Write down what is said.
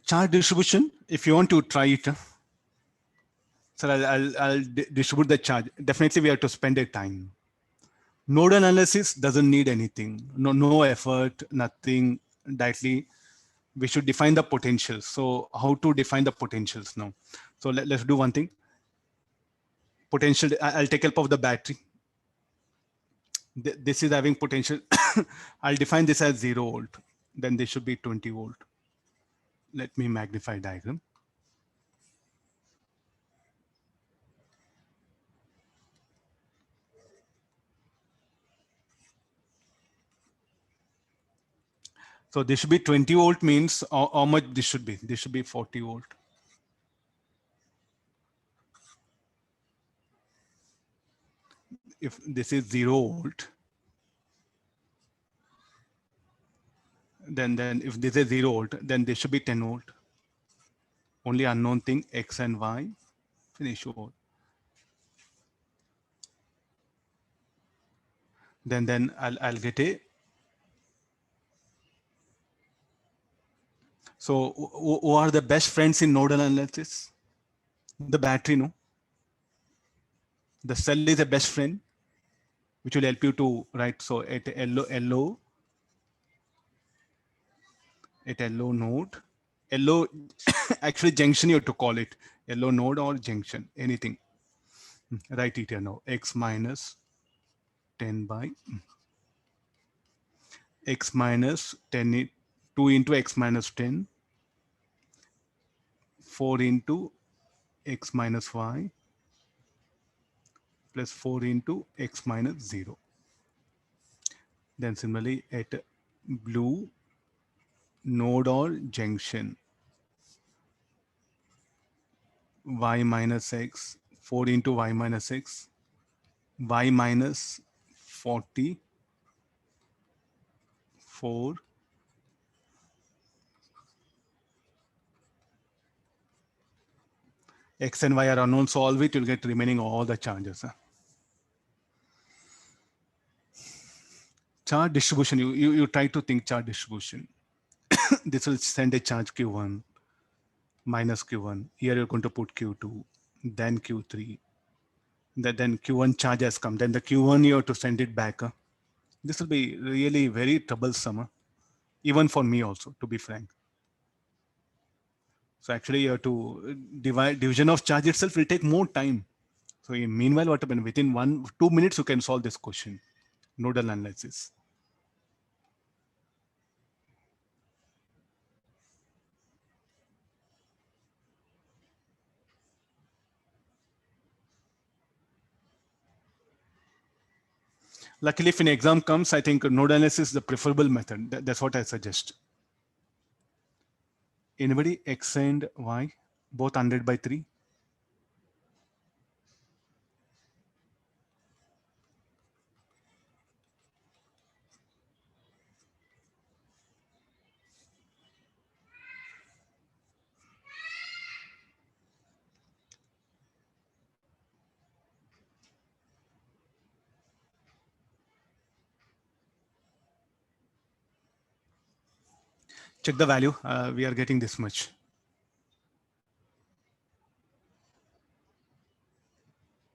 Charge distribution, if you want to try it, so I'll distribute the charge. Definitely we have to spend a time. Nodal analysis doesn't need anything. No effort, nothing directly. We should define the potentials. So how to define the potentials now? So let's do one thing. Potential, I'll take help of the battery. This is having potential. I'll define this as 0 volt. Then this should be 20 volt. Let me magnify diagram. So this should be 20 volt means how much this should be? This should be 40 volt. If this is 0 volt, then if this is 0 volt, then this should be 10 volt. Only unknown thing X and Y. Finish over. Then I'll get a. So who are the best friends in nodal analysis? The battery, no? The cell is a best friend, which will help you to write. So at LO node, LO actually junction you have to call it. LO node or junction, anything. Write it here now. X minus 10 by X minus 10, 2 into X minus 10, 4 into X minus Y, plus 4 into X minus 0. Then similarly at blue node or junction, Y minus X, 4 into Y minus X, Y minus 40, 4, X and Y are unknown, solve it, you'll get remaining all the charges. Charge distribution, you try to think charge distribution. This will send a charge Q1 minus Q1. Here you're going to put Q2, then Q3. Then Q1 charge has come. Then the Q1 you have to send it back. This will be really very troublesome, even for me also, to be frank. So actually you have to division of charge itself will take more time. So meanwhile, what happened? Within 1-2 minutes, you can solve this question. Nodal analysis. Luckily, if an exam comes, I think nodal analysis is the preferable method. That's what I suggest. Anybody X and Y, both 100 by 3? Check the value. We are getting this much.